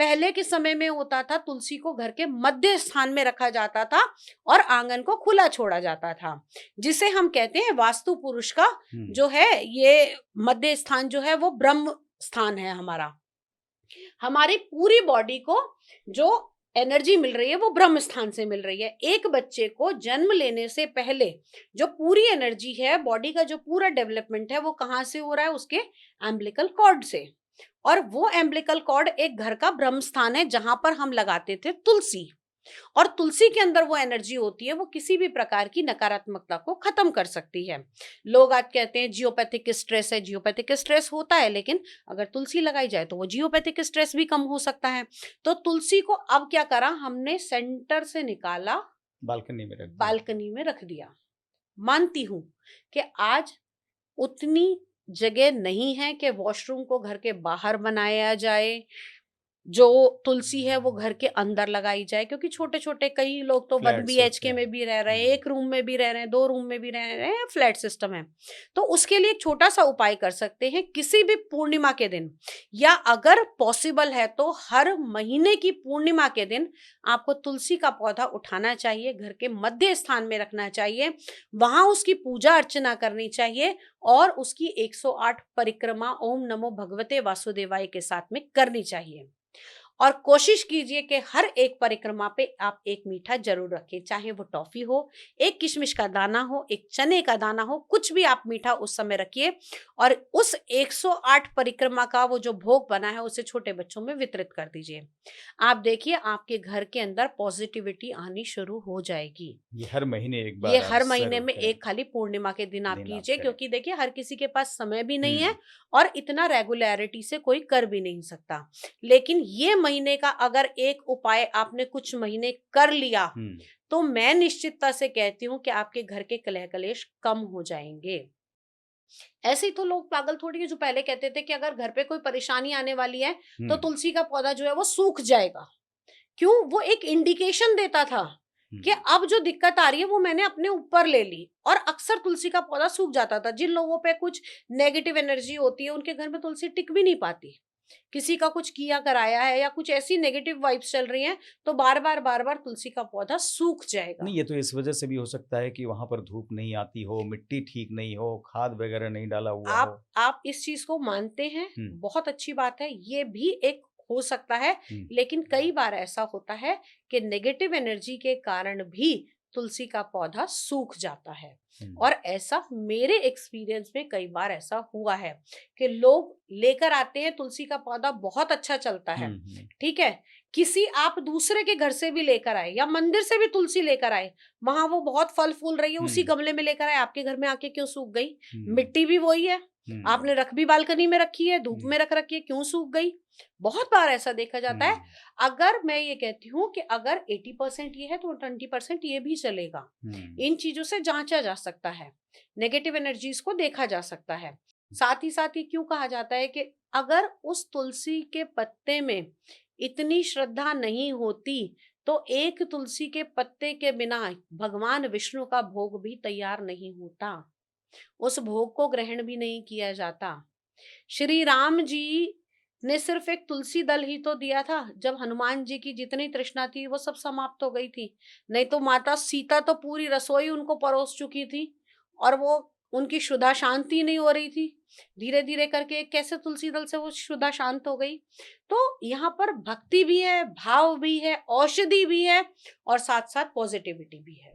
पहले के समय में होता था तुलसी को घर के मध्य स्थान में रखा जाता था और आंगन को खुला छोड़ा जाता था, जिसे हम कहते हैं वास्तु पुरुष का जो है ये मध्य स्थान जो है वो ब्रह्म स्थान है हमारा। हमारी पूरी बॉडी को जो एनर्जी मिल रही है वो ब्रह्म स्थान से मिल रही है। एक बच्चे को जन्म लेने से पहले जो पूरी एनर्जी है, बॉडी का जो पूरा डेवलपमेंट है, वो कहाँ से हो रहा है? उसके एम्बिलिकल कॉर्ड से। और वो एम्बिलिकल कॉर्ड एक घर का ब्रह्म स्थान है जहां पर हम लगाते थे तुलसी। और तुलसी के अंदर वो एनर्जी होती है, वो किसी भी प्रकार की नकारात्मकता को खत्म कर सकती है। लोग आज कहते हैं जियोपैथिक स्ट्रेस है, जियोपैथिक स्ट्रेस होता है, लेकिन अगर तुलसी लगाई जाए तो वो जियोपैथिक स्ट्रेस भी कम हो सकता है। तो तुलसी को अब क्या करा हमने, सेंटर से निकाला, बालकनी में रख दिया। मानती हूं कि आज उतनी जगह नहीं है कि वॉशरूम को घर के बाहर बनाया जाए, जो तुलसी है वो घर के अंदर लगाई जाए, क्योंकि छोटे छोटे कई लोग तो 1 BHK में भी रह रहे हैं, एक रूम में भी रह रहे हैं, 2 रूम में भी रह रहे हैं, फ्लैट सिस्टम है। तो उसके लिए एक छोटा सा उपाय कर सकते हैं, किसी भी पूर्णिमा के दिन, या अगर पॉसिबल है तो हर महीने की पूर्णिमा के दिन आपको तुलसी का पौधा उठाना चाहिए, घर के मध्य स्थान में रखना चाहिए, वहां उसकी पूजा अर्चना करनी चाहिए और उसकी 108 परिक्रमा ओम नमो भगवते वासुदेवाय के साथ में करनी चाहिए। और कोशिश कीजिए कि हर एक परिक्रमा पे आप एक मीठा जरूर रखें, चाहे वो टॉफी हो, एक किशमिश का दाना हो, एक चने का दाना हो, कुछ भी आप मीठा उस समय रखिए और उस 108 परिक्रमा का वो जो भोग बना है उसे छोटे बच्चों में वितरित कर दीजिए। आप देखिए आपके घर के अंदर पॉजिटिविटी आनी शुरू हो जाएगी। ये हर महीने एक बार ये आप हर महीने जरूर में करें। एक खाली पूर्णिमा के दिन आप दिन आप कीजिए, करें। क्योंकि देखिए हर किसी के पास समय भी नहीं है हम्म। और इतना रेगुलरिटी से कोई कर भी नहीं सकता। लेकिन ये महीने का अगर एक उपाय आपने कुछ महीने कर लिया तो मैं निश्चितता से कहती हूँ कि आपके घर के कलह कलेश कम हो जाएंगे। ऐसे ही तो लोग पागल थोड़ी है जो पहले कहते थे कि अगर घर पे कोई परेशानी आने वाली है तो तुलसी का पौधा जो है वो सूख जाएगा। क्यों? वो एक इंडिकेशन देता था कि अब जो दिक्कत आ रही है वो मैंने अपने ऊपर ले ली। और अक्सर तुलसी का पौधा सूख जाता था। जिन लोगों पे कुछ नेगेटिव एनर्जी होती है उनके घर में तुलसी टिक भी नहीं पाती। किसी का कुछ किया कराया है या कुछ ऐसी नेगेटिव वाइब्स चल रही हैं तो बार बार तुलसी का पौधा सूख जाएगा। नहीं, ये तो इस वजह से भी हो सकता है कि वहां पर धूप नहीं आती हो, मिट्टी ठीक नहीं हो, खाद वगैरह नहीं डाला हुआ हो। आप इस चीज को मानते हैं, बहुत अच्छी बात है, ये भी एक हो सकता है। लेकिन कई बार ऐसा होता है कि नेगेटिव एनर्जी के कारण भी तुलसी का पौधा सूख जाता है। और ऐसा मेरे एक्सपीरियंस में कई बार ऐसा हुआ है कि लोग लेकर आते हैं तुलसी का पौधा, बहुत अच्छा चलता है, ठीक है, किसी आप दूसरे के घर से भी लेकर आए या मंदिर से भी तुलसी लेकर आए, वहां वो बहुत फल फूल रही है, उसी गमले में लेकर आए, आपके घर में आके क्यों सूख गई? मिट्टी भी वही है, आपने रख भी बालकनी में रखी है, धूप में रख रखी है, क्यों सूख गई? बहुत बार ऐसा देखा जाता है। अगर मैं ये कहती हूँ कि अगर 80% ये है तो 20% ये भी चलेगा। इन चीजों से जांचा जा सकता है, नेगेटिव एनर्जीज को देखा जा सकता है। साथ ही क्यों कहा जाता है कि अगर उस तुलसी के पत्ते में इतनी श्रद्धा नहीं होती तो एक तुलसी के पत्ते के बिना भगवान विष्णु का भोग भी तैयार नहीं होता, उस भोग को ग्रहण भी नहीं किया जाता। श्री राम जी ने सिर्फ एक तुलसी दल ही तो दिया था, जब हनुमान जी की जितनी तृष्णा थी वो सब समाप्त हो गई थी। नहीं तो माता सीता तो पूरी रसोई उनको परोस चुकी थी और वो उनकी क्षुधा शांति नहीं हो रही थी। धीरे धीरे करके एक कैसे तुलसी दल से वो क्षुधा शांत हो गई। तो यहाँ पर भक्ति भी है, भाव भी है, औषधि भी है और साथ साथ पॉजिटिविटी भी है।